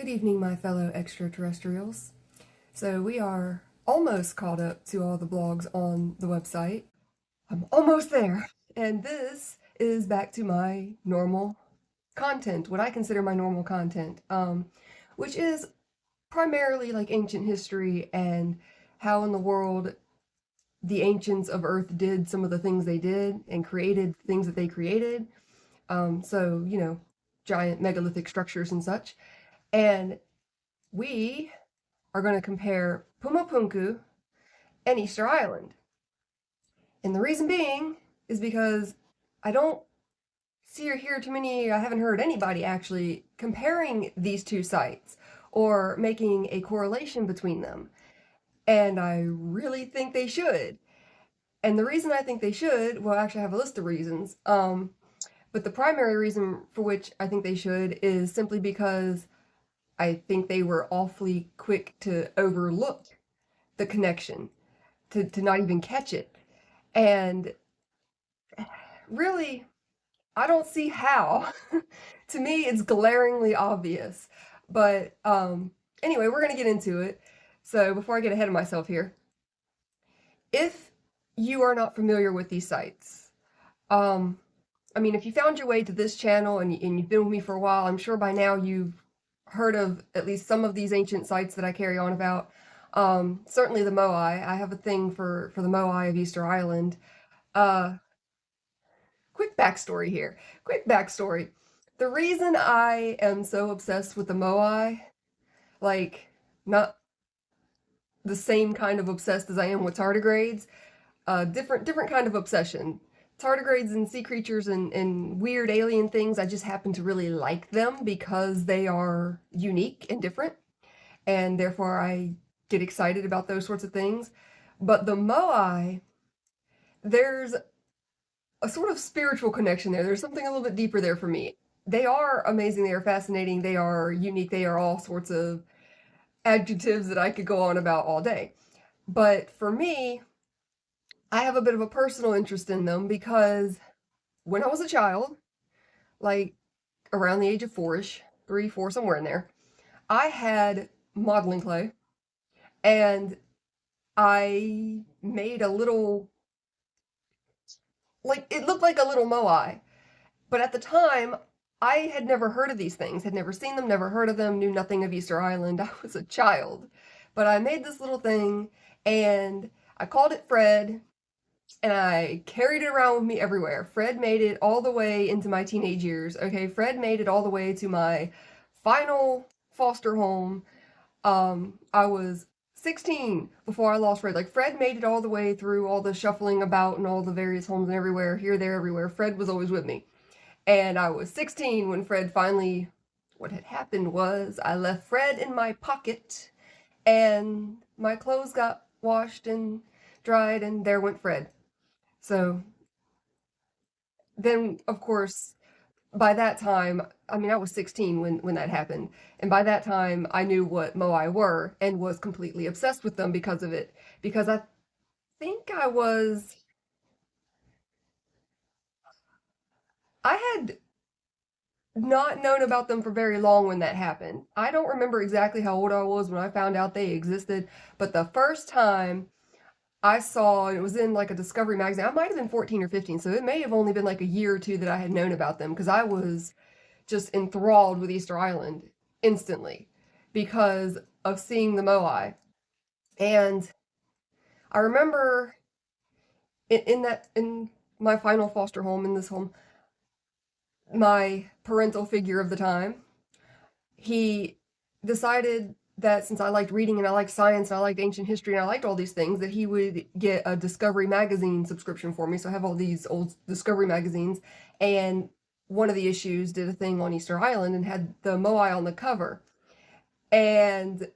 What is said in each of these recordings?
Good evening, my fellow extraterrestrials. So, we are almost caught up to all the blogs on the website. I'm almost there. And this is back to my normal content, what I consider my normal content, which is primarily like ancient history and how in the world the ancients of Earth did some of the things they did and created things that they created. So, giant megalithic structures and such. And we are going to compare Puma Punku and Easter Island. And the reason being is because I don't see or hear too many, I haven't heard anybody actually comparing these two sites or making a correlation between them. And I really think they should. And the reason I think they should, well, actually, I have a list of reasons. But the primary reason for which I think they should is simply because I think they were awfully quick to overlook the connection, to not even catch it. And really, I don't see how. To me, it's glaringly obvious. But anyway, we're going to get into it. So before I get ahead of myself here, if you are not familiar with these sites, um, I mean, if you found your way to this channel and you've been with me for a while, I'm sure by now you've heard of at least some of these ancient sites that I carry on about. Certainly the Moai. I have a thing for the Moai of Easter Island. Uh, Quick backstory here. Quick backstory. The reason I am so obsessed with the Moai, like not the same kind of obsessed as I am with tardigrades, different kind of obsession. Tardigrades and sea creatures and weird alien things, I just happen to really like them because they are unique and different, and therefore I get excited about those sorts of things. But the Moai, there's a sort of spiritual connection there. There's something a little bit deeper there for me. They are amazing, they are fascinating, they are unique, they are all sorts of adjectives that I could go on about all day. But for me, I have a bit of a personal interest in them because when I was a child, like around the age of four-ish, 3, 4, somewhere in there, I had modeling clay and I made a little, like, it looked like a little moai. But at the time, I had never heard of these things, had never seen them, never heard of them, knew nothing of Easter Island. I was a child. But I made this little thing and I called it Fred and I carried it around with me everywhere. Fred made it all the way into my teenage years. Okay, Fred made it all the way to my final foster home. I was 16 before I lost Fred. Like, Fred made it all the way through all the shuffling about and all the various homes and everywhere, here, there, everywhere. Fred was always with me. And I was 16 when Fred finally, what had happened was I left Fred in my pocket and my clothes got washed and dried and there went Fred. So then, of course, by that time, I mean, I was 16 when that happened. And by that time, I knew what Moai were and was completely obsessed with them because of it. Because I think I had not known about them for very long when that happened. I don't remember exactly how old I was when I found out they existed, but the first time I saw, and it was in like a Discovery magazine, I might have been 14 or 15, so it may have only been like a year or two that I had known about them because I was just enthralled with Easter Island instantly because of seeing the Moai. And I remember in my final foster home, in this home, my parental figure of the time, he decided that since I liked reading and I liked science and I liked ancient history and I liked all these things, that he would get a Discovery magazine subscription for me. So I have all these old Discovery magazines, and one of the issues did a thing on Easter Island and had the Moai on the cover. And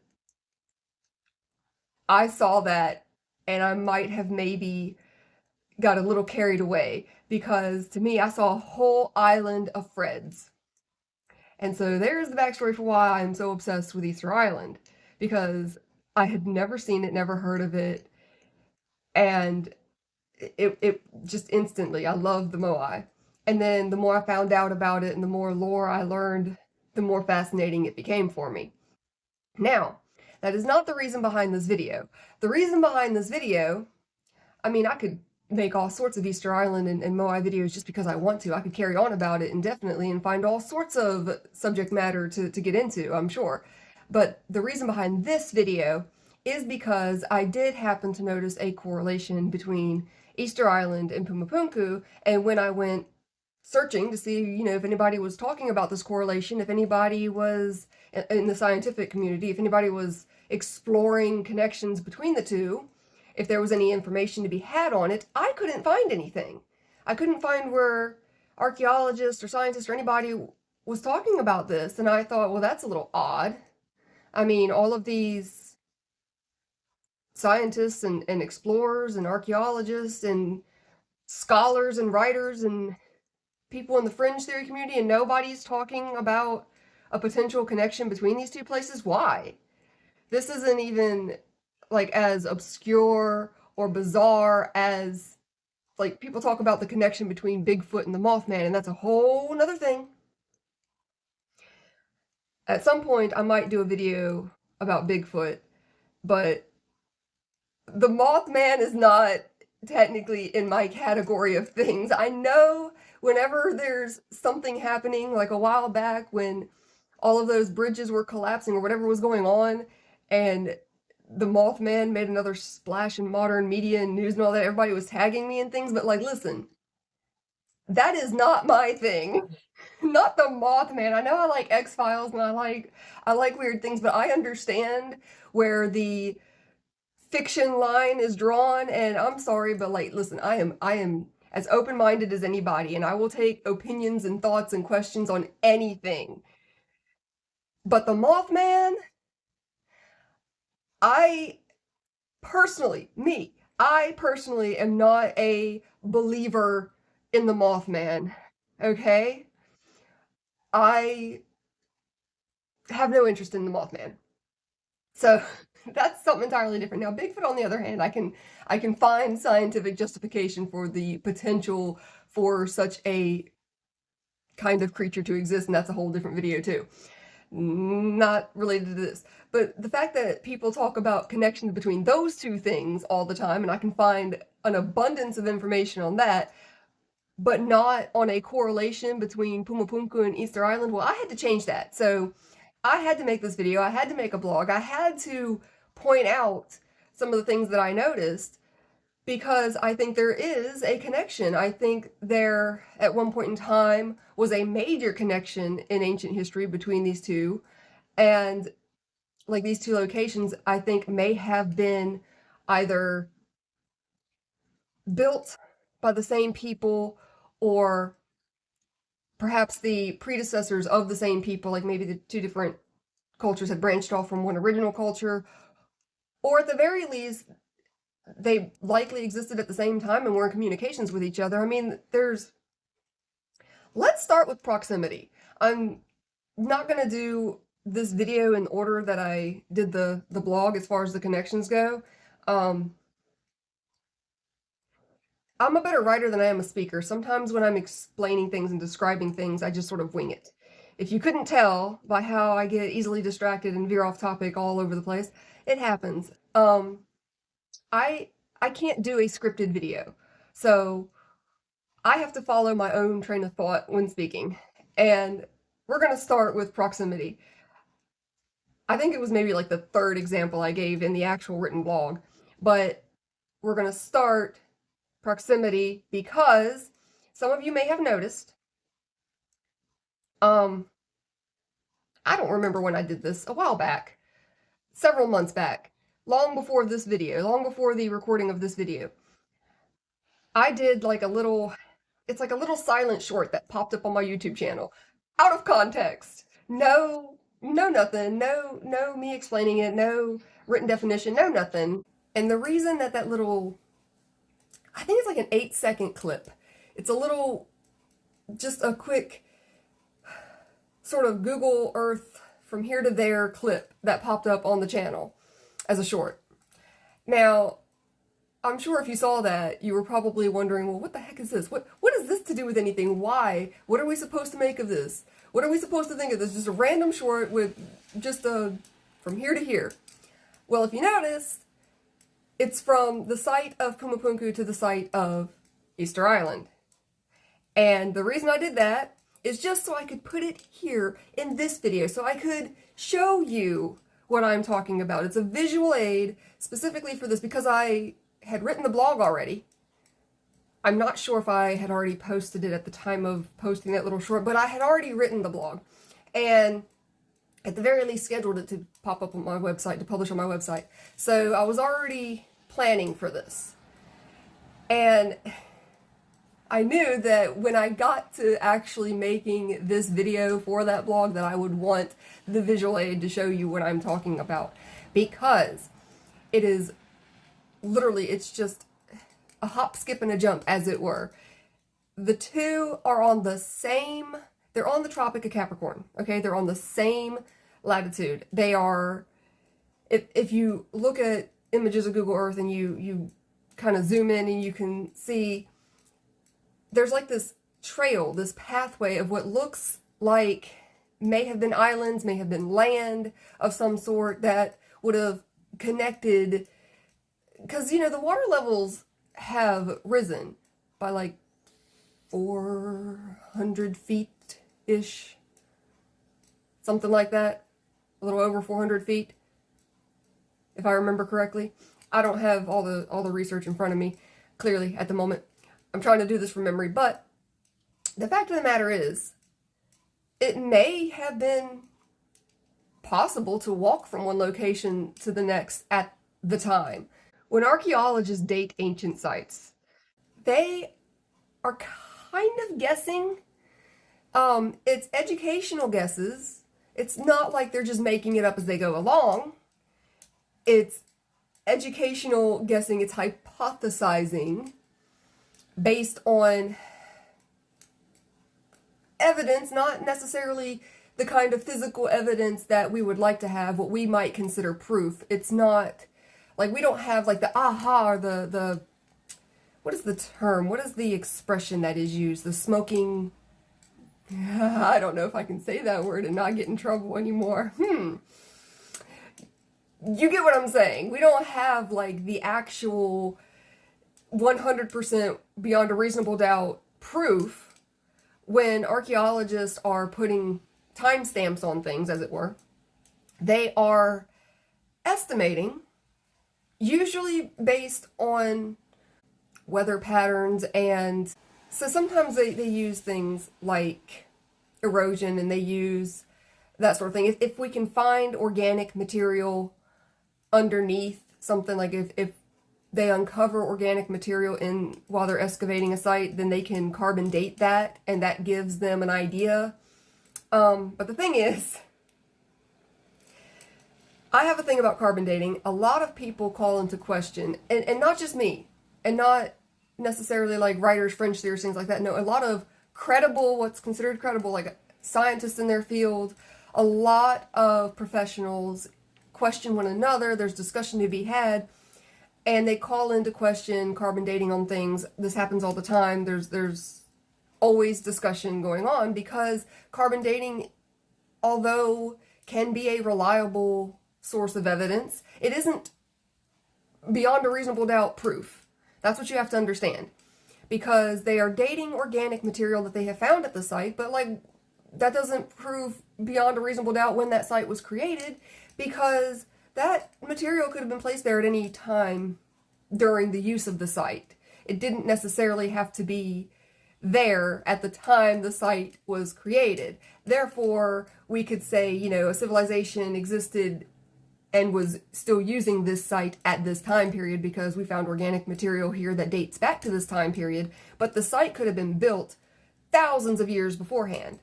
I saw that and I might have maybe got a little carried away because to me, I saw a whole island of Freds. And so there's the backstory for why I'm so obsessed with Easter Island, because I had never seen it, never heard of it, and it just instantly, I loved the Moai. And then the more I found out about it and the more lore I learned the more fascinating it became for me. Now, that is not the reason behind this video. The reason behind this video, I mean, I could make all sorts of Easter Island and Moai videos just because I want to. I could carry on about it indefinitely and find all sorts of subject matter to get into, I'm sure. But the reason behind this video is because I did happen to notice a correlation between Easter Island and Puma Punku, and when I went searching to see, if anybody was talking about this correlation, if anybody was in the scientific community, if anybody was exploring connections between the two, if there was any information to be had on it, I couldn't find anything. I couldn't find where archaeologists or scientists or anybody was talking about this, and I thought, well, that's a little odd. I mean, all of these scientists and explorers and archaeologists and scholars and writers and people in the fringe theory community, and nobody's talking about a potential connection between these two places. Why? This isn't even like as obscure or bizarre as like people talk about the connection between Bigfoot and the Mothman, and that's a whole nother thing. At some point I might do a video about Bigfoot, but the Mothman is not technically in my category of things. I know whenever there's something happening, like a while back when all of those bridges were collapsing or whatever was going on, and the Mothman made another splash in modern media and news and all that, everybody was tagging me and things, but like, listen, that is not my thing. Not the Mothman. I know I like X-Files and I like weird things, but I understand where the fiction line is drawn, and I'm sorry, but like, listen, I am as open-minded as anybody, and I will take opinions and thoughts and questions on anything. But the Mothman, I personally am not a believer in the Mothman, okay? I have no interest in the Mothman. So that's something entirely different. Now, Bigfoot, on the other hand, I can find scientific justification for the potential for such a kind of creature to exist, and that's a whole different video too. Not related to this. But the fact that people talk about connections between those two things all the time, and I can find an abundance of information on that, but not on a correlation between Puma Punku and Easter Island, well, I had to change that. So I had to make this video, I had to make a blog, I had to point out some of the things that I noticed, because I think there is a connection. I think there, at one point in time, was a major connection in ancient history between these two, and like these two locations, I think, may have been either built by the same people, or perhaps the predecessors of the same people, like maybe the two different cultures had branched off from one original culture, or at the very least, they likely existed at the same time and were in communications with each other. I mean, let's start with proximity. I'm not going to do this video in order that I did the blog as far as the connections go. I'm a better writer than I am a speaker. Sometimes when I'm explaining things and describing things, I just sort of wing it. If you couldn't tell by how I get easily distracted and veer off topic all over the place, it happens. I can't do a scripted video, so I have to follow my own train of thought when speaking. And we're going to start with proximity. I think it was maybe like the third example I gave in the actual written blog, but we're going to start proximity because some of you may have noticed, I don't remember when I did this, a while back, several months back, long before this video, long before the recording of this video, I did like a little, it's like a little silent short that popped up on my YouTube channel, out of context. No nothing, no me explaining it, no written definition, no nothing. And the reason that little, I think it's like an 8-second clip. It's a little, just a quick sort of Google Earth from here to there clip that popped up on the channel as a short. Now, I'm sure if you saw that, you were probably wondering, well, what the heck is this? What is this to do with anything? Why? What are we supposed to make of this? What are we supposed to think of this? Just a random short with just a from here to here. Well, if you notice, it's from the site of Puma Punku to the site of Easter Island. And the reason I did that is just so I could put it here in this video, so I could show you what I'm talking about. It's a visual aid specifically for this because I had written the blog already. I'm not sure if I had already posted it at the time of posting that little short, but I had already written the blog. And at the very least scheduled it to pop up on my website, to publish on my website. So I was already planning for this. And I knew that when I got to actually making this video for that blog that I would want the visual aid to show you what I'm talking about. Because it is literally, it's just a hop, skip, and a jump, as it were. The two are on the same, they're on the Tropic of Capricorn, okay? They're on the same latitude. They are, if you look at images of Google Earth and you kind of zoom in and you can see there's like this trail, this pathway of what looks like may have been islands, may have been land of some sort that would have connected, because, you know, the water levels have risen by like 400 feet-ish, something like that, a little over 400 feet, if I remember correctly. I don't have all the research in front of me, clearly, at the moment. I'm trying to do this from memory, but the fact of the matter is, it may have been possible to walk from one location to the next at the time. When archaeologists date ancient sites, they are kind of guessing. It's educational guesses. It's not like they're just making it up as they go along. It's educational guessing. It's hypothesizing based on evidence, not necessarily the kind of physical evidence that we would like to have, what we might consider proof. It's not, like, we don't have, like, the aha or the what is the term? What is the expression that is used? The smoking, I don't know if I can say that word and not get in trouble anymore. You get what I'm saying. We don't have, like, the actual 100% beyond a reasonable doubt proof when archaeologists are putting timestamps on things, as it were. They are estimating, usually based on weather patterns, and so sometimes they use things like erosion and they use that sort of thing. If we can find organic material underneath something, like if they uncover organic material while they're excavating a site, then they can carbon date that, and that gives them an idea. But the thing is, I have a thing about carbon dating. A lot of people call into question, and not just me, and not necessarily like writers, French theorists, things like that. No, a lot of credible, what's considered credible, like scientists in their field, a lot of professionals question one another. There's discussion to be had. And they call into question carbon dating on things. This happens all the time. There's always discussion going on because carbon dating, although can be a reliable source of evidence, it isn't beyond a reasonable doubt proof. That's what you have to understand. Because they are dating organic material that they have found at the site, but like that doesn't prove beyond a reasonable doubt when that site was created, because that material could have been placed there at any time during the use of the site. It didn't necessarily have to be there at the time the site was created. Therefore, we could say, you know, a civilization existed and was still using this site at this time period because we found organic material here that dates back to this time period, but the site could have been built thousands of years beforehand.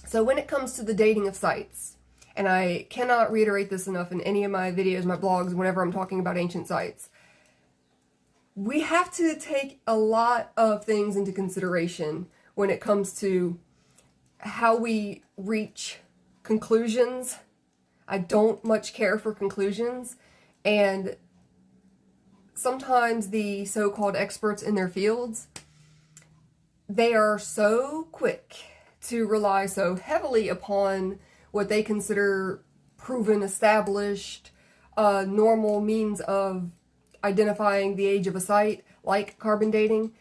So when it comes to the dating of sites, and I cannot reiterate this enough in any of my videos, my blogs, whenever I'm talking about ancient sites, we have to take a lot of things into consideration when it comes to how we reach conclusions. I don't much care for conclusions, and sometimes the so-called experts in their fields, they are so quick to rely so heavily upon what they consider proven, established, normal means of identifying the age of a site, like carbon dating.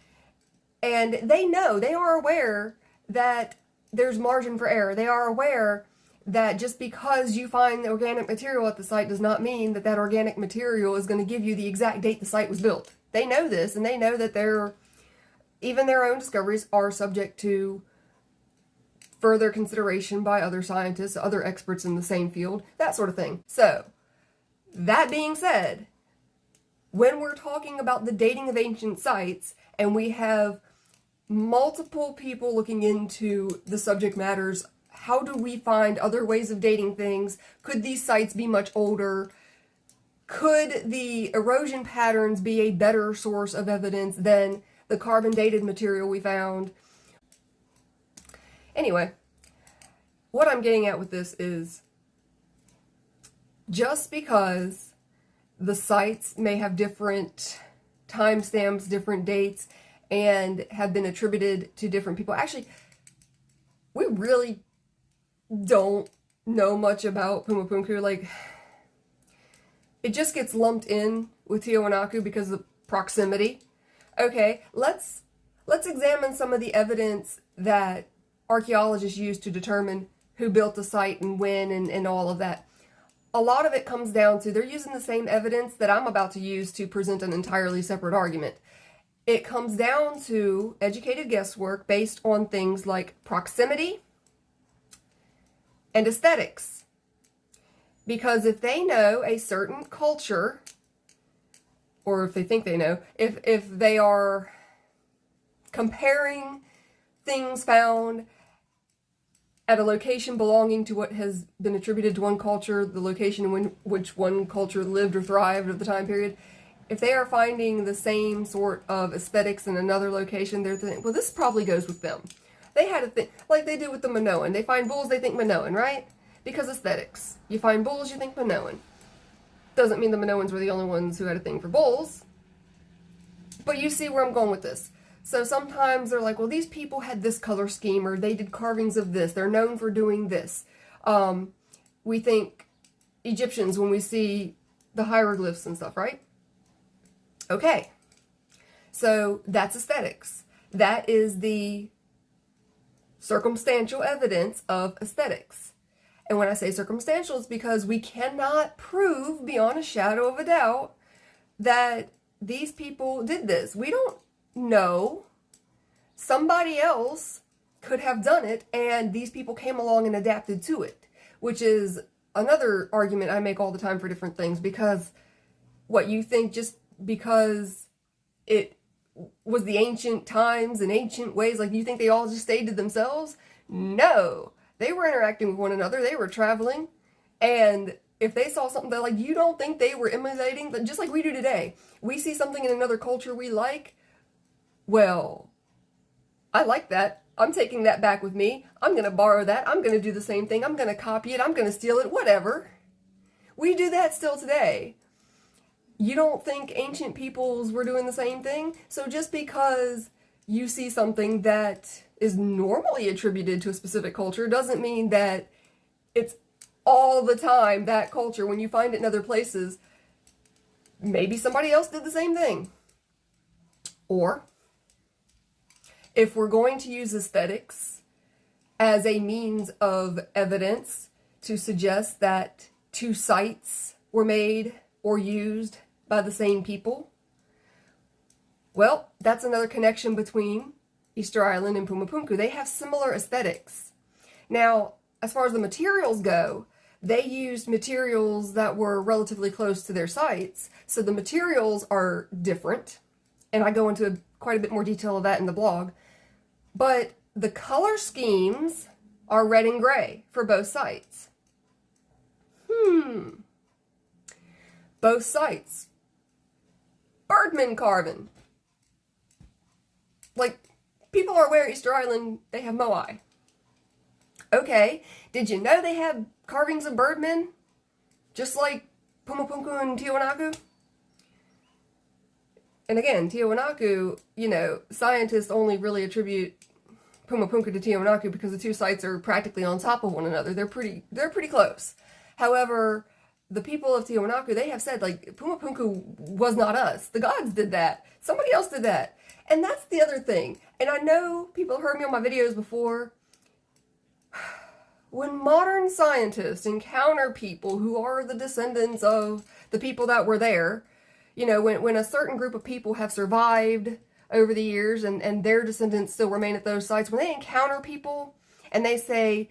And they know, they are aware that there's margin for error. They are aware that just because you find organic material at the site does not mean that that organic material is going to give you the exact date the site was built. They know this, and they know that even their own discoveries are subject to further consideration by other scientists, other experts in the same field, that sort of thing. So, that being said, when we're talking about the dating of ancient sites, and we have multiple people looking into the subject matters, how do we find other ways of dating things? Could these sites be much older? Could the erosion patterns be a better source of evidence than the carbon dated material we found? Anyway, what I'm getting at with this is, just because the sites may have different timestamps, different dates, and have been attributed to different people. Actually, we really don't know much about Puma Punku. Like, it just gets lumped in with Tiwanaku because of proximity. Okay, let's examine some of the evidence that archaeologists use to determine who built the site and when and all of that. A lot of it comes down to, they're using the same evidence that I'm about to use to present an entirely separate argument. It comes down to educated guesswork based on things like proximity and aesthetics. Because if they know a certain culture, or if they think they know, if they are comparing things found at a location belonging to what has been attributed to one culture, the location in which one culture lived or thrived at the time period, if they are finding the same sort of aesthetics in another location, they're thinking, well, this probably goes with them. They had a thing, like they do with the Minoan. They find bulls, they think Minoan, right? Because aesthetics. You find bulls, you think Minoan. Doesn't mean the Minoans were the only ones who had a thing for bulls. But you see where I'm going with this. So sometimes they're like, well, these people had this color scheme, or they did carvings of this. They're known for doing this. We think Egyptians when we see the hieroglyphs and stuff, right? Okay. So that's aesthetics. That is the circumstantial evidence of aesthetics. And when I say circumstantial, it's because we cannot prove beyond a shadow of a doubt that these people did this. We don't know. Somebody else could have done it, and these people came along and adapted to it, which is another argument I make all the time for different things, because what you think just because it was the ancient times and ancient ways, like you think they all just stayed to themselves? No. They were interacting with one another. They were traveling. And if they saw something that, like, you don't think they were emulating, just like we do today. We see something in another culture we like. Well, I like that. I'm taking that back with me. I'm going to borrow that. I'm going to do the same thing. I'm going to copy it. I'm going to steal it. Whatever. We do that still today. You don't think ancient peoples were doing the same thing? So just because you see something that is normally attributed to a specific culture doesn't mean that it's all the time that culture. When you find it in other places, maybe somebody else did the same thing. Or, if we're going to use aesthetics as a means of evidence to suggest that two sites were made or used by the same people, well, that's another connection between Easter Island and Puma Punku. They have similar aesthetics. Now, as far as the materials go, they used materials that were relatively close to their sites, so the materials are different, and I go into quite a bit more detail of that in the blog, but the color schemes are red and gray for both sites. Both sites. Birdman carving. Like, people are aware Easter Island, they have moai. Okay, did you know they have carvings of birdmen? Just like Puma Punku and Tiwanaku? And again, Tiwanaku, you know, scientists only really attribute Puma Punku to Tiwanaku because the two sites are practically on top of one another. They're pretty close. However, the people of Tiwanaku, they have said, like, Puma Punku was not us. The gods did that. Somebody else did that. And that's the other thing. And I know people have heard me on my videos before. When modern scientists encounter people who are the descendants of the people that were there, you know, when a certain group of people have survived over the years and their descendants still remain at those sites, when they encounter people and they say,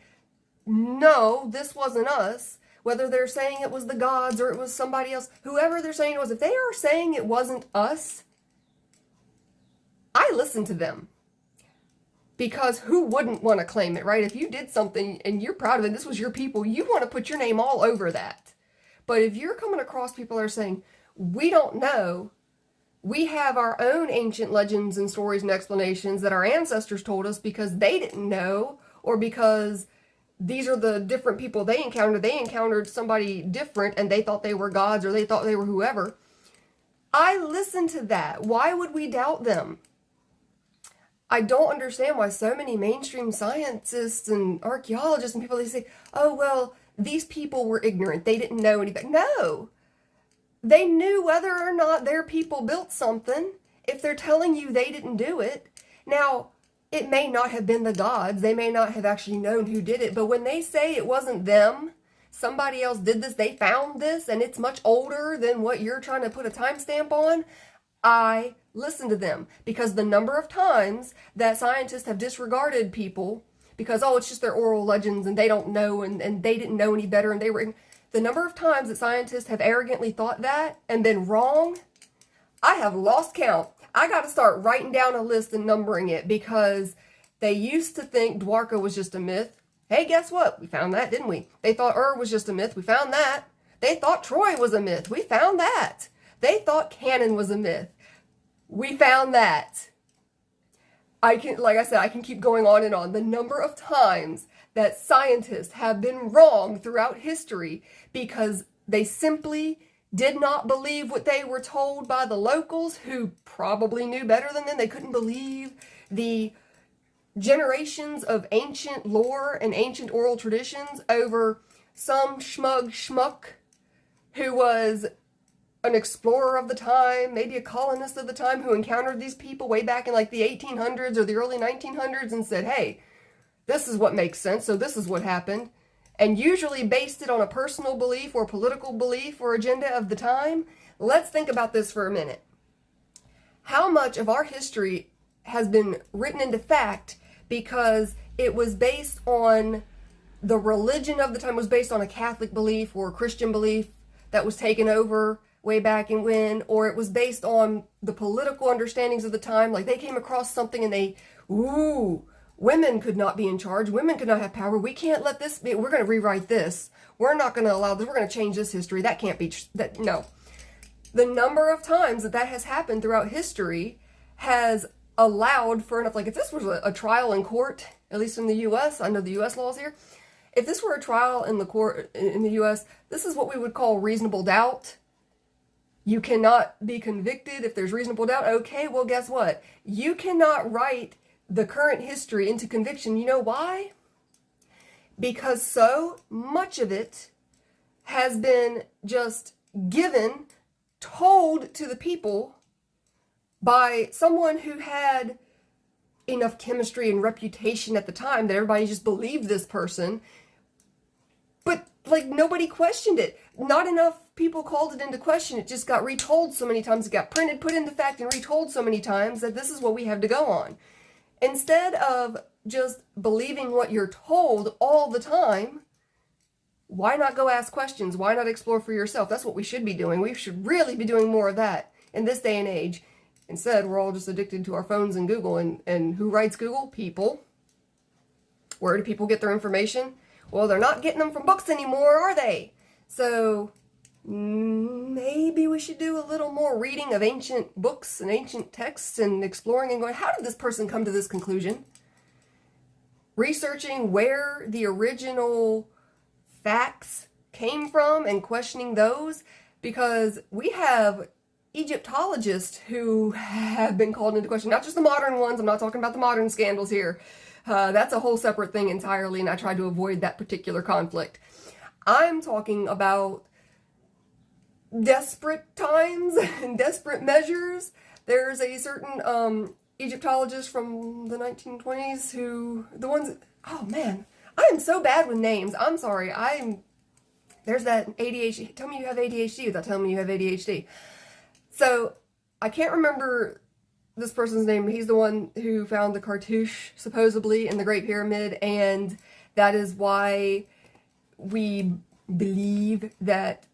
no, this wasn't us, whether they're saying it was the gods or it was somebody else, whoever they're saying it was, if they are saying it wasn't us, I listen to them. Because who wouldn't want to claim it, right? If you did something and you're proud of it, this was your people, you want to put your name all over that. But if you're coming across people that are saying, we don't know, we have our own ancient legends and stories and explanations that our ancestors told us because they didn't know, or because these are the different people they encountered somebody different and they thought they were gods or they thought they were whoever. I listen to that. Why would we doubt them? I don't understand why so many mainstream scientists and archaeologists and people, they say, oh, well, these people were ignorant. They didn't know anything. No. They knew whether or not their people built something if they're telling you they didn't do it. Now, it may not have been the gods. They may not have actually known who did it. But when they say it wasn't them, somebody else did this, they found this, and it's much older than what you're trying to put a timestamp on, I listen to them. Because the number of times that scientists have disregarded people because, oh, it's just their oral legends and they don't know and they didn't know any better and they were... The number of times that scientists have arrogantly thought that and been wrong, I have lost count. I got to start writing down a list and numbering it because they used to think Dwarka was just a myth. Hey, guess what? We found that, didn't we? They thought Ur was just a myth. We found that. They thought Troy was a myth. We found that. They thought Canaan was a myth. We found that. Like I said, I can keep going on and on. The number of times that scientists have been wrong throughout history because they simply did not believe what they were told by the locals who probably knew better than them. They couldn't believe the generations of ancient lore and ancient oral traditions over some schmuck who was an explorer of the time, maybe a colonist of the time, who encountered these people way back in like the 1800s or the early 1900s and said, hey, this is what makes sense, so this is what happened, and usually based it on a personal belief or political belief or agenda of the time. Let's think about this for a minute. How much of our history has been written into fact because it was based on the religion of the time, was based on a Catholic belief or a Christian belief that was taken over way back in when, or it was based on the political understandings of the time, like they came across something and they, women could not be in charge, women could not have power, we can't let this be, we're going to rewrite this, we're not going to allow this, we're going to change this history, that can't be, no. The number of times that has happened throughout history has allowed for enough, like if this was a trial in court, at least in the U.S., I know the U.S. laws here, if this were a trial in the court in the U.S., this is what we would call reasonable doubt. You cannot be convicted if there's reasonable doubt. Okay, well, guess what? You cannot write the current history into conviction. You know why? Because so much of it has been just given, told to the people by someone who had enough chemistry and reputation at the time that everybody just believed this person. But, like, nobody questioned it. Not enough people called it into question. It just got retold so many times. It got printed, put into fact, and retold so many times that this is what we have to go on. Instead of just believing what you're told all the time, why not go ask questions? Why not explore for yourself? That's what we should be doing. We should really be doing more of that in this day and age. Instead, we're all just addicted to our phones and Google. And who writes Google? People. Where do people get their information? Well, they're not getting them from books anymore, are they? So maybe we should do a little more reading of ancient books and ancient texts and exploring and going, how did this person come to this conclusion? Researching where the original facts came from and questioning those, because we have Egyptologists who have been called into question, not just the modern ones. I'm not talking about the modern scandals here. That's a whole separate thing entirely, and I tried to avoid that particular conflict. I'm talking about desperate times and desperate measures. There's a certain Egyptologist from the 1920s who, the ones, oh man, I am so bad with names. I'm sorry. There's that ADHD. Tell me you have ADHD without telling me you have ADHD. So, I can't remember this person's name. He's the one who found the cartouche, supposedly, in the Great Pyramid, and that is why we believe that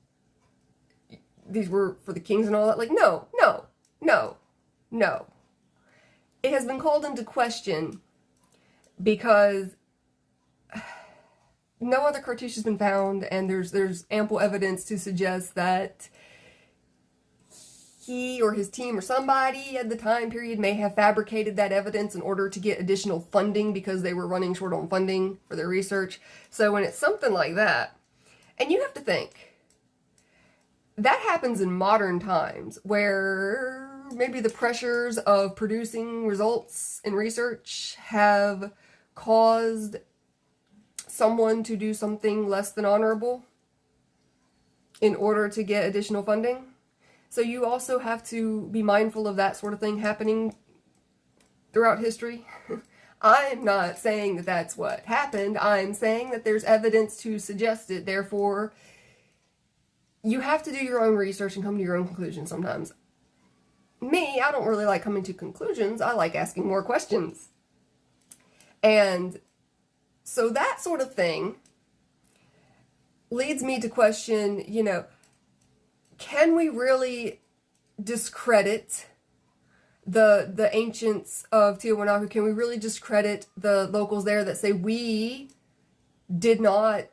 these were for the kings and all that. Like, no, no, no, no. It has been called into question because no other cartouche has been found, and there's ample evidence to suggest that he or his team or somebody at the time period may have fabricated that evidence in order to get additional funding because they were running short on funding for their research. So when it's something like that, and you have to think, that happens in modern times where maybe the pressures of producing results in research have caused someone to do something less than honorable in order to get additional funding. So you also have to be mindful of that sort of thing happening throughout history. I'm not saying that that's what happened. I'm saying that there's evidence to suggest it. Therefore, you have to do your own research and come to your own conclusions sometimes. Me, I don't really like coming to conclusions. I like asking more questions. And so that sort of thing leads me to question, can we really discredit the ancients of Tiwanaku? Can we really discredit the locals there that say we did not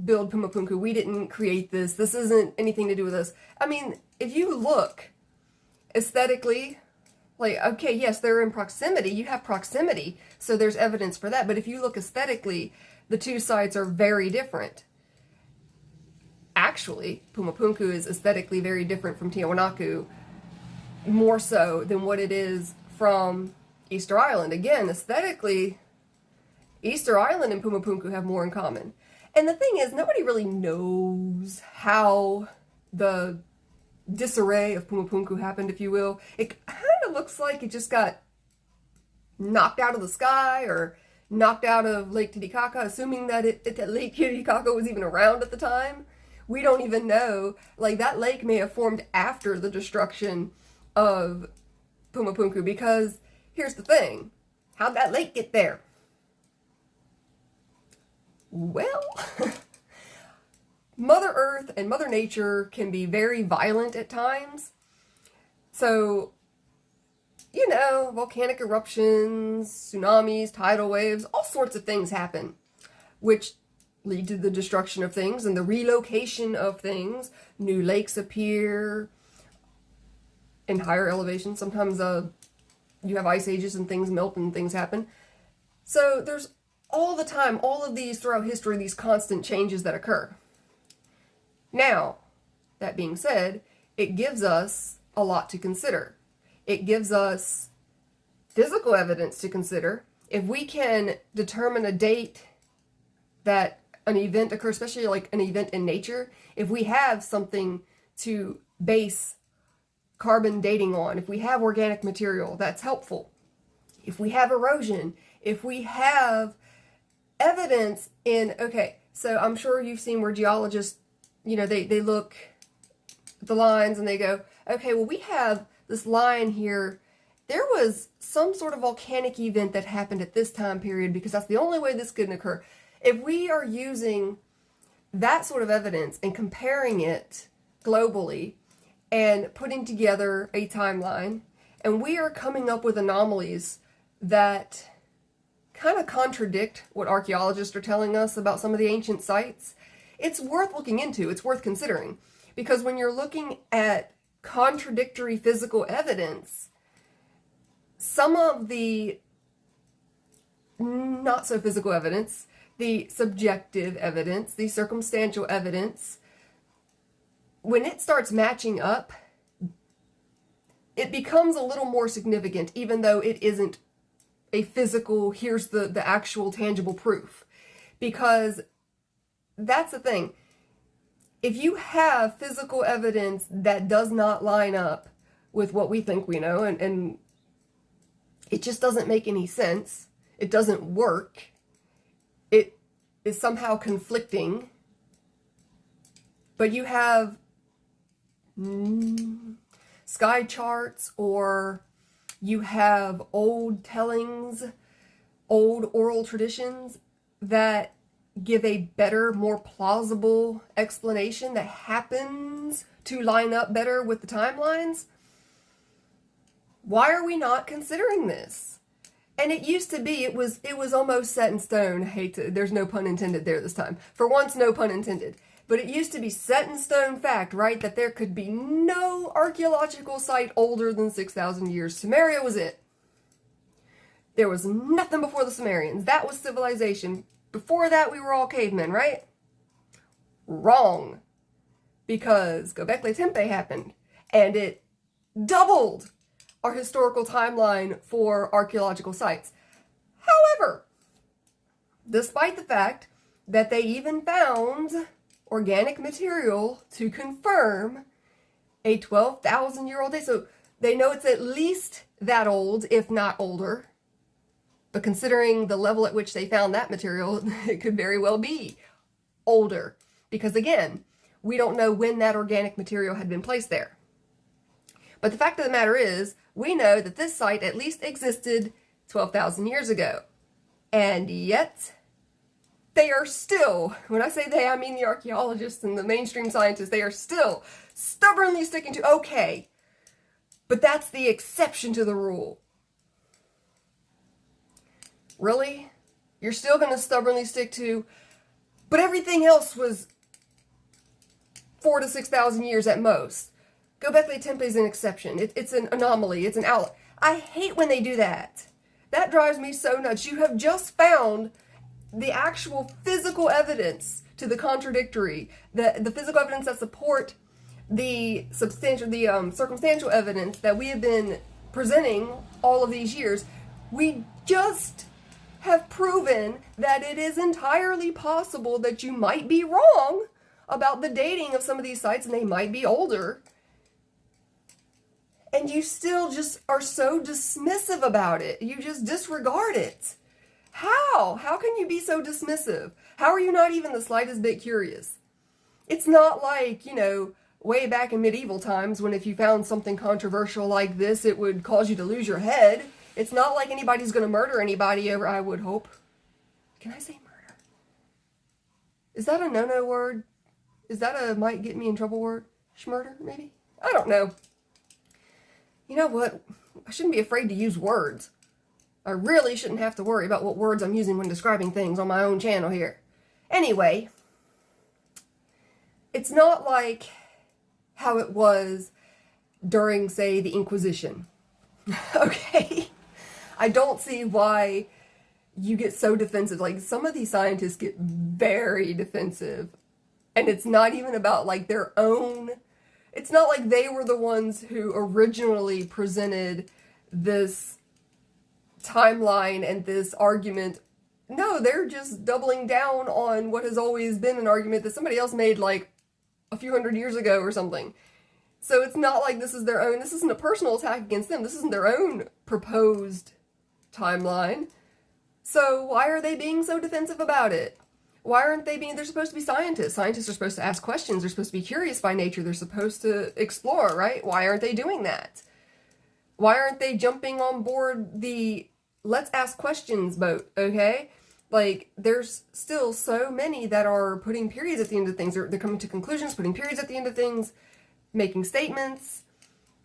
build Puma Punku? We didn't create this. This isn't anything to do with us. I mean, if you look aesthetically, like, okay, yes, they're in proximity. You have proximity, so there's evidence for that. But if you look aesthetically, the two sites are very different. Actually, Puma Punku is aesthetically very different from Tiwanaku, more so than what it is from Easter Island. Again, aesthetically, Easter Island and Puma Punku have more in common. And the thing is, nobody really knows how the disarray of Puma Punku happened, if you will. It kind of looks like it just got knocked out of the sky or knocked out of Lake Titicaca, assuming that that Lake Titicaca was even around at the time. We don't even know. Like, that lake may have formed after the destruction of Puma Punku, because here's the thing. How'd that lake get there? Well, Mother Earth and Mother Nature can be very violent at times. So, volcanic eruptions, tsunamis, tidal waves, all sorts of things happen, which lead to the destruction of things and the relocation of things. New lakes appear in higher elevations. Sometimes you have ice ages and things melt and things happen. So there's all the time, all of these throughout history, these constant changes that occur. Now, that being said, it gives us a lot to consider. It gives us physical evidence to consider. If we can determine a date that an event occurs, especially like an event in nature, if we have something to base carbon dating on, if we have organic material, that's helpful. If we have erosion, if we have evidence okay, so I'm sure you've seen where geologists, they look at the lines and they go, okay, well, we have this line here. There was some sort of volcanic event that happened at this time period because that's the only way this could occur. If we are using that sort of evidence and comparing it globally and putting together a timeline, and we are coming up with anomalies that kind of contradict what archaeologists are telling us about some of the ancient sites, it's worth looking into. It's worth considering. Because when you're looking at contradictory physical evidence, some of the not so physical evidence, the subjective evidence, the circumstantial evidence, when it starts matching up, it becomes a little more significant, even though it isn't a physical, here's the actual tangible proof. Because that's the thing. If you have physical evidence that does not line up with what we think we know, and it just doesn't make any sense, it doesn't work, it is somehow conflicting, but you have sky charts, or you have old tellings, old oral traditions that give a better, more plausible explanation that happens to line up better with the timelines, why are we not considering this? And it used to be, it was almost set in stone. There's no pun intended there this time. For once, no pun intended. But it used to be set in stone fact, right, that there could be no archaeological site older than 6,000 years. Samaria was it. There was nothing before the Sumerians. That was civilization. Before that, we were all cavemen, right? Wrong. Because Göbekli Tepe happened, and it doubled our historical timeline for archaeological sites. However, despite the fact that they even found organic material to confirm a 12,000-year-old day, so they know it's at least that old, if not older. But considering the level at which they found that material, it could very well be older. Because again, we don't know when that organic material had been placed there. But the fact of the matter is, we know that this site at least existed 12,000 years ago. And yet, they are still, when I say they, I mean the archaeologists and the mainstream scientists, they are still stubbornly sticking to, okay, but that's the exception to the rule. Really? You're still going to stubbornly stick to, but everything else was 4,000 to 6,000 years at most. Göbekli Tepe is an exception. It's an anomaly. It's an outlier. I hate when they do that. That drives me so nuts. You have just found the actual physical evidence to the contradictory, the physical evidence that support the circumstantial evidence that we have been presenting all of these years. We just have proven that it is entirely possible that you might be wrong about the dating of some of these sites, and they might be older. And you still just are so dismissive about it. You just disregard it. How? How can you be so dismissive? How are you not even the slightest bit curious? It's not like, way back in medieval times when if you found something controversial like this, it would cause you to lose your head. It's not like anybody's going to murder anybody over, I would hope. Can I say murder? Is that a no-no word? Is that a might get me in trouble word? Schmurder, maybe? I don't know. You know what? I shouldn't be afraid to use words. I really shouldn't have to worry about what words I'm using when describing things on my own channel here. Anyway, it's not like how it was during, say, the Inquisition. Okay? I don't see why you get so defensive. Like, some of these scientists get very defensive. And it's not even about, like, their own... It's not like they were the ones who originally presented this timeline and this argument. No, they're just doubling down on what has always been an argument that somebody else made, like, a few hundred years ago or something. So it's not like this is their own... This isn't a personal attack against them. This isn't their own proposed timeline. So why are they being so defensive about it? Why aren't they being... They're supposed to be scientists. Scientists are supposed to ask questions. They're supposed to be curious by nature. They're supposed to explore, right? Why aren't they doing that? Why aren't they jumping on board the let's ask questions boat, okay? Like, there's still so many that are putting periods at the end of things. They're coming to conclusions, putting periods at the end of things, making statements.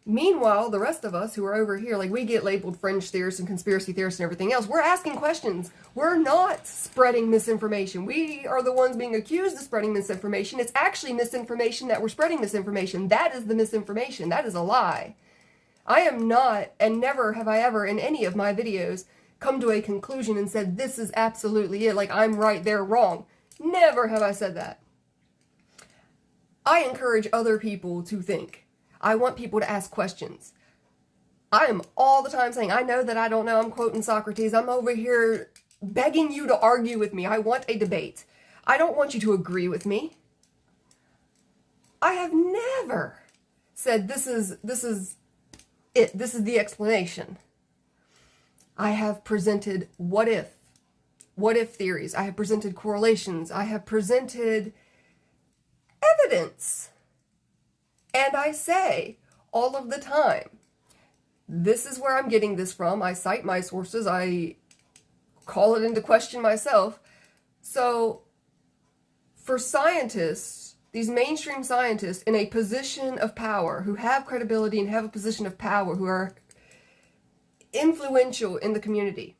Meanwhile, the rest of us who are over here, like, we get labeled fringe theorists and conspiracy theorists and everything else. We're asking questions. We're not spreading misinformation. We are the ones being accused of spreading misinformation. It's actually misinformation that we're spreading misinformation. That is the misinformation. That is a lie. I am not, and never have I ever in any of my videos come to a conclusion and said, this is absolutely it. Like, I'm right, they're wrong. Never have I said that. I encourage other people to think. I want people to ask questions. I am all the time saying, I know that I don't know. I'm quoting Socrates. I'm over here begging you to argue with me. I want a debate. I don't want you to agree with me. I have never said this is it. This is the explanation. I have presented what if theories. I have presented correlations. I have presented evidence. And I say all of the time, this is where I'm getting this from. I cite my sources. I call it into question myself. So for scientists, these mainstream scientists in a position of power, who have credibility and have a position of power, who are influential in the community,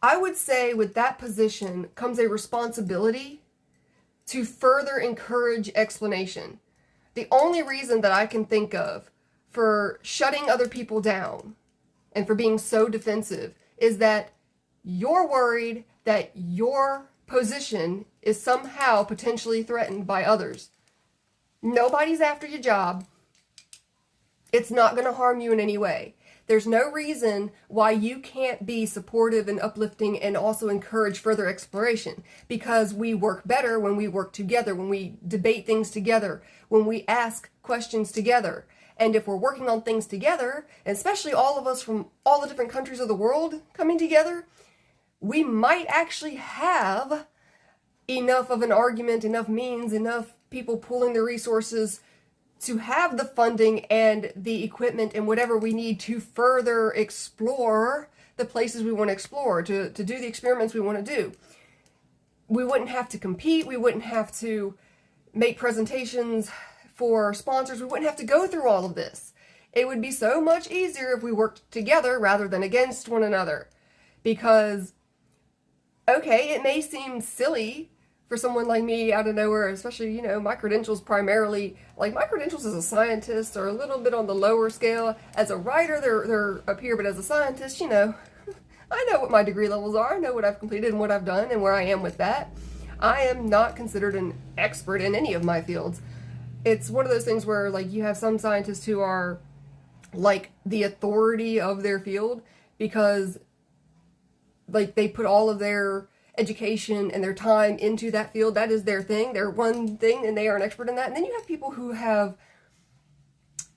I would say with that position comes a responsibility to further encourage explanation. The only reason that I can think of for shutting other people down and for being so defensive is that you're worried that your position is somehow potentially threatened by others. Nobody's after your job. It's not going to harm you in any way. There's no reason why you can't be supportive and uplifting and also encourage further exploration, because we work better when we work together, when we debate things together, when we ask questions together. And if we're working on things together, and especially all of us from all the different countries of the world coming together, we might actually have enough of an argument, enough means, enough people pooling the resources to have the funding and the equipment and whatever we need to further explore the places we want to explore, to do the experiments we want to do. We wouldn't have to compete. We wouldn't have to make presentations for sponsors. We wouldn't have to go through all of this. It would be so much easier if we worked together rather than against one another. Because, okay, it may seem silly for someone like me out of nowhere, especially, my credentials primarily, like my credentials as a scientist are a little bit on the lower scale. As a writer, they're up here, but as a scientist, I know what my degree levels are. I know what I've completed and what I've done and where I am with that. I am not considered an expert in any of my fields. It's one of those things where, like, you have some scientists who are, like, the authority of their field because, like, they put all of their education and their time into that field. That is their thing, their one thing, and they are an expert in that. And then you have people who have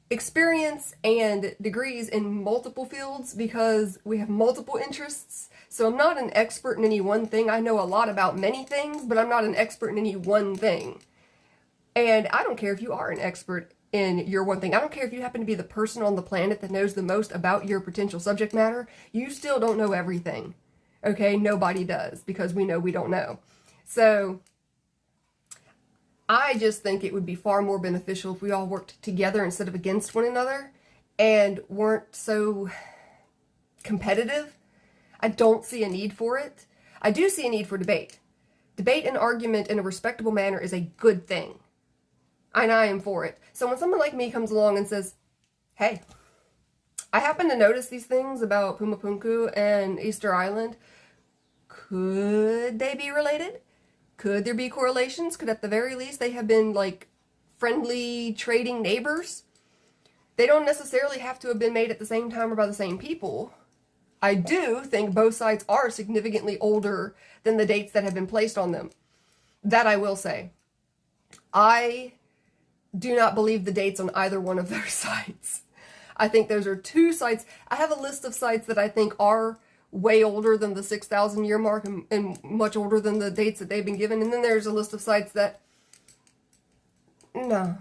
experience and degrees in multiple fields because we have multiple interests. So I'm not an expert in any one thing. I know a lot about many things, but I'm not an expert in any one thing. And I don't care if you are an expert in your one thing. I don't care if you happen to be the person on the planet that knows the most about your potential subject matter. You still don't know everything. Okay, nobody does, because we know we don't know. So I just think it would be far more beneficial if we all worked together instead of against one another and weren't so competitive. I don't see a need for it. I do see a need for debate. Debate and argument in a respectable manner is a good thing. And I am for it. So when someone like me comes along and says, hey, I happen to notice these things about Puma Punku and Easter Island. Could they be related? Could there be correlations? Could at the very least they have been like friendly trading neighbors? They don't necessarily have to have been made at the same time or by the same people. I do think both sites are significantly older than the dates that have been placed on them. That I will say. I do not believe the dates on either one of those sites. I think those are two sites. I have a list of sites that I think are way older than the 6,000 year mark and much older than the dates that they've been given. And then there's a list of sites that, no.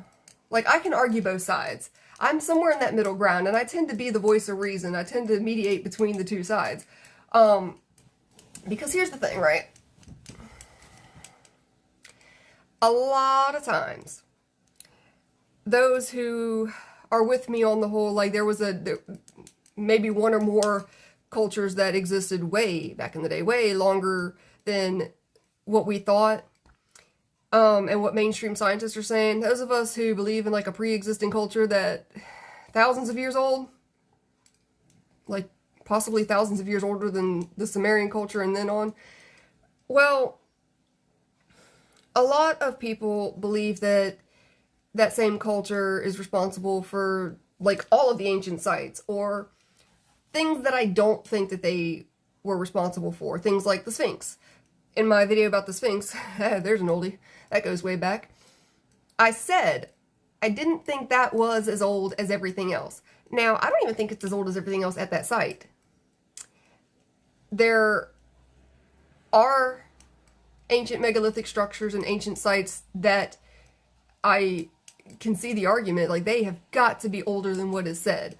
Like, I can argue both sides. I'm somewhere in that middle ground, and I tend to be the voice of reason. I tend to mediate between the two sides. Because here's the thing, right? A lot of times, those who are with me on the whole, like there was maybe one or more cultures that existed way back in the day, way longer than what we thought, and what mainstream scientists are saying. Those of us who believe in like a pre-existing culture that thousands of years old, like possibly thousands of years older than the Sumerian culture and then on, well, a lot of people believe that that same culture is responsible for like all of the ancient sites, or things that I don't think that they were responsible for. Things like the Sphinx. In my video about the Sphinx, there's an oldie, that goes way back, I said I didn't think that was as old as everything else. Now, I don't even think it's as old as everything else at that site. There are ancient megalithic structures and ancient sites that I can see the argument, like they have got to be older than what is said,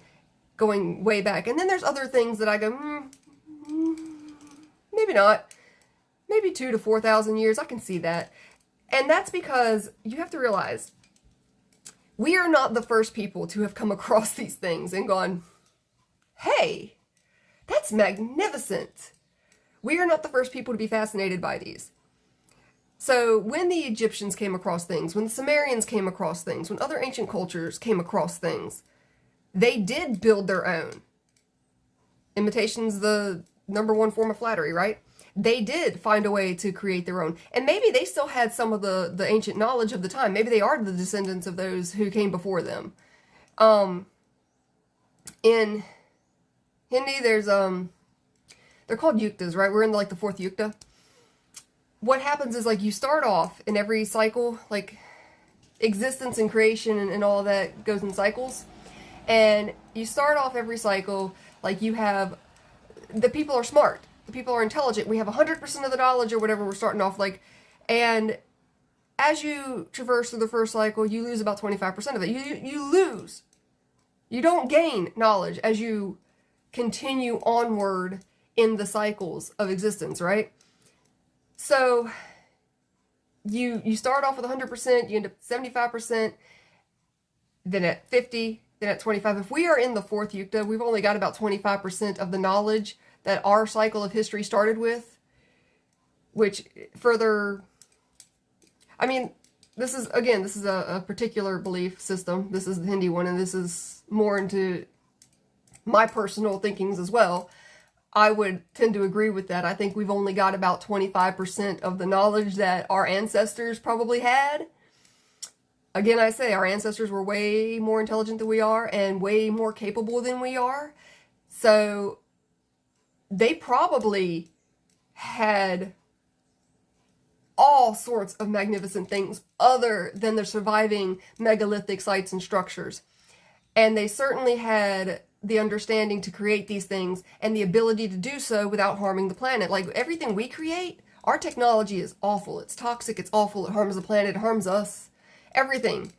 going way back. And then there's other things that I go, maybe not. Maybe 2,000 to 4,000 years, I can see that. And that's because you have to realize, we are not the first people to have come across these things and gone, hey, that's magnificent. We are not the first people to be fascinated by these. So when the Egyptians came across things, when the Sumerians came across things, when other ancient cultures came across things, they did build their own. Imitation's the #1 form of flattery, right? They did find a way to create their own. And maybe they still had some of the ancient knowledge of the time. Maybe they are the descendants of those who came before them. In Hindi, there's, they're called yuktas, right? We're in like the 4th yukta. What happens is, like, you start off in every cycle, like existence and creation and all that goes in cycles. And you start off every cycle, like you have, the people are smart. The people are intelligent. We have 100% of the knowledge or whatever we're starting off like. And as you traverse through the first cycle, you lose about 25% of it. You lose. You don't gain knowledge as you continue onward in the cycles of existence, right? So you start off with 100%, you end up at 75%, then at 50, then at 25. If we are in the 4th yukta, we've only got about 25% of the knowledge that our cycle of history started with, which further, I mean, this is a particular belief system. This is the Hindi one, and this is more into my personal thinkings as well. I would tend to agree with that. I think we've only got about 25% of the knowledge that our ancestors probably had. Again, I say our ancestors were way more intelligent than we are and way more capable than we are. So they probably had all sorts of magnificent things other than the surviving megalithic sites and structures. And they certainly had the understanding to create these things and the ability to do so without harming the planet. Like, everything we create, our technology is awful. It's toxic, it's awful, it harms the planet, it harms us, everything.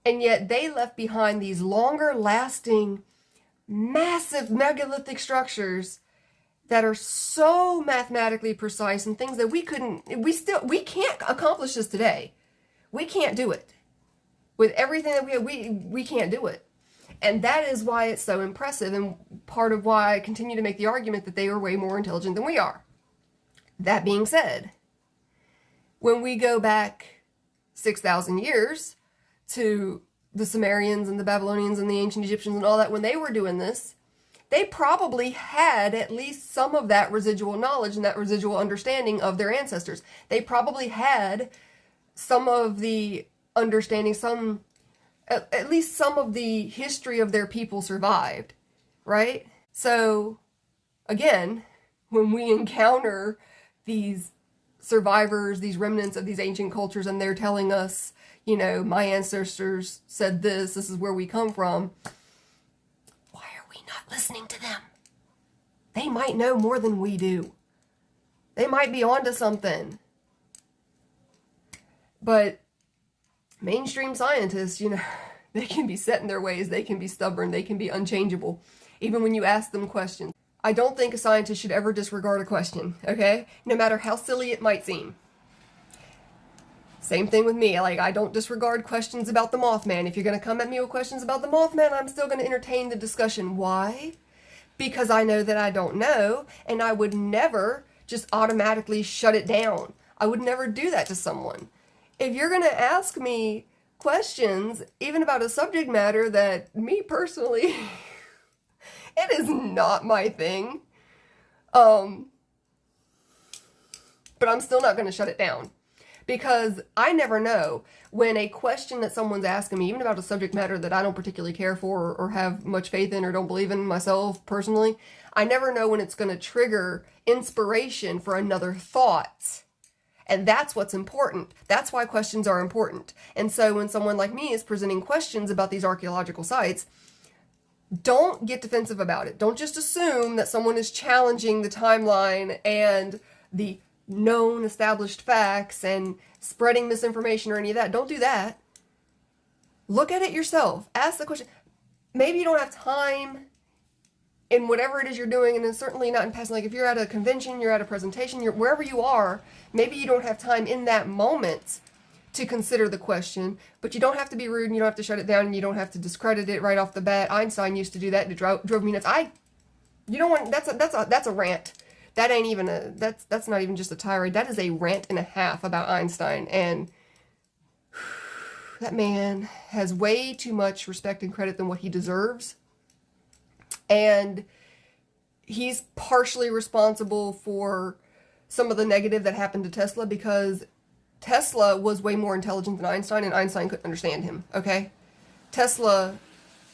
And yet they left behind these longer lasting, massive megalithic structures that are so mathematically precise, and things that we can't accomplish this today. We can't do it. With everything that we can't do it. And that is why it's so impressive, and part of why I continue to make the argument that they are way more intelligent than we are. That being said, when we go back 6,000 years to the Sumerians and the Babylonians and the ancient Egyptians and all that, when they were doing this, they probably had at least some of that residual knowledge and that residual understanding of their ancestors. They probably had some of the understanding, at least some of the history of their people survived, right? So, again, when we encounter these survivors, these remnants of these ancient cultures, and they're telling us, you know, my ancestors said this is where we come from, why are we not listening to them? They might know more than we do. They might be onto something. But mainstream scientists, you know, they can be set in their ways, they can be stubborn, they can be unchangeable, even when you ask them questions. I don't think a scientist should ever disregard a question, okay? No matter how silly it might seem. Same thing with me. Like, I don't disregard questions about the Mothman. If you're going to come at me with questions about the Mothman, I'm still going to entertain the discussion. Why? Because I know that I don't know, and I would never just automatically shut it down. I would never do that to someone. If you're going to ask me questions, even about a subject matter that me personally, it is not my thing, but I'm still not going to shut it down. because I never know when a question that someone's asking me, even about a subject matter that I don't particularly care for or have much faith in or don't believe in myself personally, I never know when it's going to trigger inspiration for another thought. And that's what's important. That's why questions are important. And so when someone like me is presenting questions about these archaeological sites, don't get defensive about it. Don't just assume that someone is challenging the timeline and the known established facts and spreading misinformation or any of that. Don't do that. Look at it yourself. Ask the question. Maybe you don't have time in whatever it is you're doing, and it's certainly not in passing. Like if you're at a convention, you're at a presentation, you're wherever you are, maybe you don't have time in that moment to consider the question, but you don't have to be rude and you don't have to shut it down and you don't have to discredit it right off the bat. Einstein used to do that and it drove me nuts. You don't want, that's a rant. That ain't even that's not even just a tirade. That is a rant and a half about Einstein, and that man has way too much respect and credit than what he deserves. And he's partially responsible for some of the negative that happened to Tesla, because Tesla was way more intelligent than Einstein, and Einstein couldn't understand him, okay? Tesla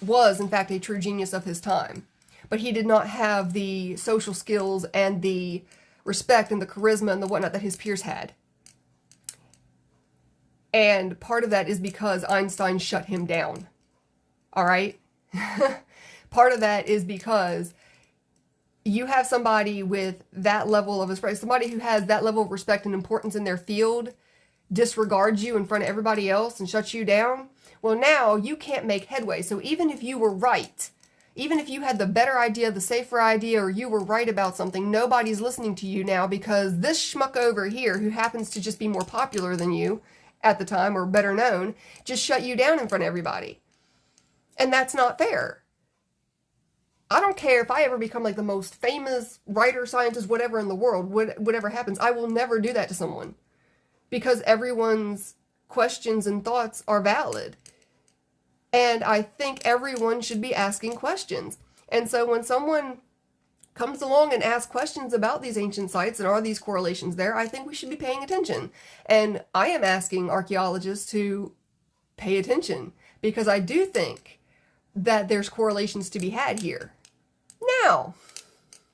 was, in fact, a true genius of his time, but he did not have the social skills and the respect and the charisma and the whatnot that his peers had. And part of that is because Einstein shut him down, all right? Part of that is because you have somebody with that level of respect, somebody who has that level of respect and importance in their field, disregards you in front of everybody else and shuts you down. Well, now you can't make headway. So even if you were right, even if you had the better idea, the safer idea, or you were right about something, nobody's listening to you now because this schmuck over here, who happens to just be more popular than you at the time or better known, just shut you down in front of everybody. And that's not fair. I don't care if I ever become like the most famous writer, scientist, whatever in the world, whatever happens, I will never do that to someone, because everyone's questions and thoughts are valid. And I think everyone should be asking questions. And so when someone comes along and asks questions about these ancient sites and are these correlations there, I think we should be paying attention. And I am asking archaeologists to pay attention, because I do think that there's correlations to be had here. Now,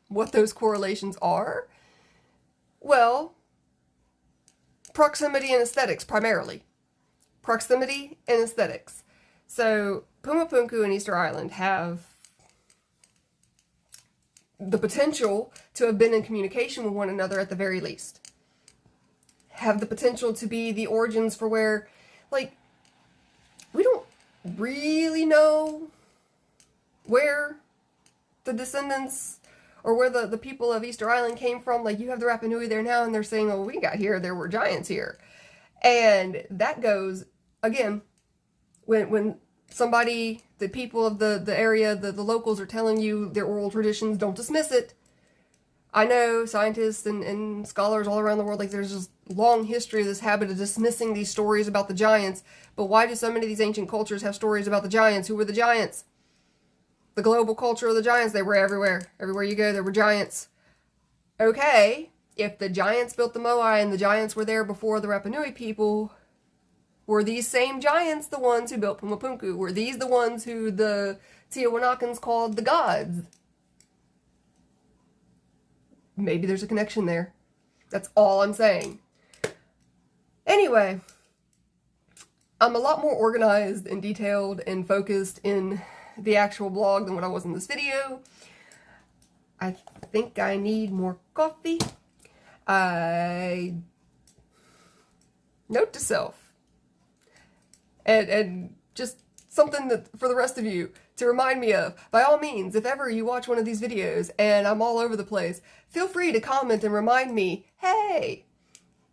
what those correlations are? Well, proximity and aesthetics primarily. Proximity and aesthetics. So Puma Punku and Easter Island have the potential to have been in communication with one another at the very least. Have the potential to be the origins for where, like, we don't really know where the descendants or where the people of Easter Island came from. Like, you have the Rapa Nui there now, and they're saying, oh, we got here, there were giants here. And that goes, again, when somebody, the people of the area, the locals are telling you their oral traditions, don't dismiss it. I know scientists and scholars all around the world, like, there's this long history of this habit of dismissing these stories about the giants. But why do so many of these ancient cultures have stories about the giants? Who were the giants? The global culture of the giants, they were everywhere. Everywhere you go, there were giants. Okay, if the giants built the Moai and the giants were there before the Rapa Nui people, were these same giants the ones who built Puma Punku? Were these the ones who the Tiahuanacans called the gods? Maybe there's a connection there. That's all I'm saying. Anyway, I'm a lot more organized and detailed and focused in the actual blog than what I was in this video. I think I need more coffee. Note to self. And just something that for the rest of you to remind me of. By all means, if ever you watch one of these videos and I'm all over the place, feel free to comment and remind me, hey,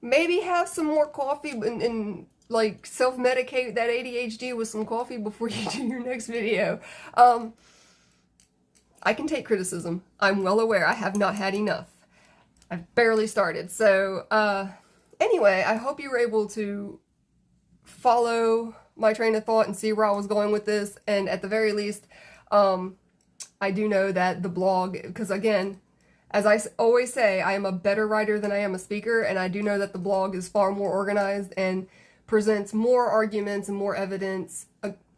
maybe have some more coffee and like self-medicate that ADHD with some coffee before you do your next video. I can take criticism. I'm well aware I have not had enough. I've barely started. So anyway, I hope you were able to follow my train of thought and see where I was going with this. And at the very least, I do know that the blog, because again, As I always say, I am a better writer than I am a speaker, and I do know that the blog is far more organized and presents more arguments and more evidence,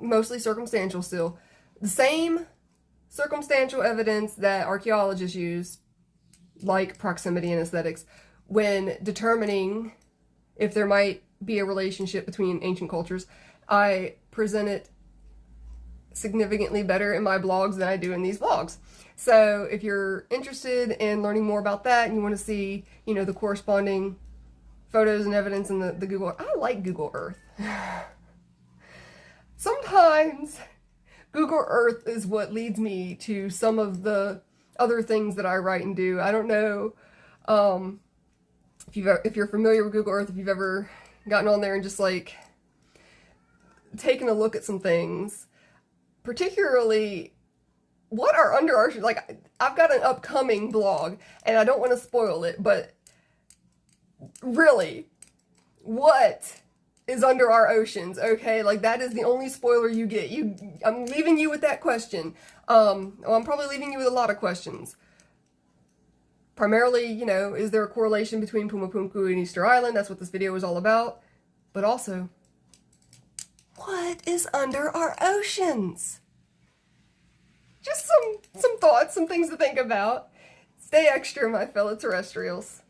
mostly circumstantial still. The same circumstantial evidence that archaeologists use, like proximity and aesthetics, when determining if there might be a relationship between ancient cultures. I present it significantly better in my blogs than I do in these vlogs. So if you're interested in learning more about that and you want to see, you know, the corresponding photos and evidence in the Google, I like Google Earth. Sometimes Google Earth is what leads me to some of the other things that I write and do. I don't know if you're familiar with Google Earth, if you've ever gotten on there and just like taken a look at some things, particularly what are under our, like, I've got an upcoming blog and I don't want to spoil it, but really, what is under our oceans? Okay, like that is the only spoiler you get. I'm leaving you with that question. I'm probably leaving you with a lot of questions. Primarily, you know, is there a correlation between Puma Punku and Easter Island? That's what this video is all about. But also, what is under our oceans? Just some thoughts, some things to think about. Stay extra, my fellow terrestrials.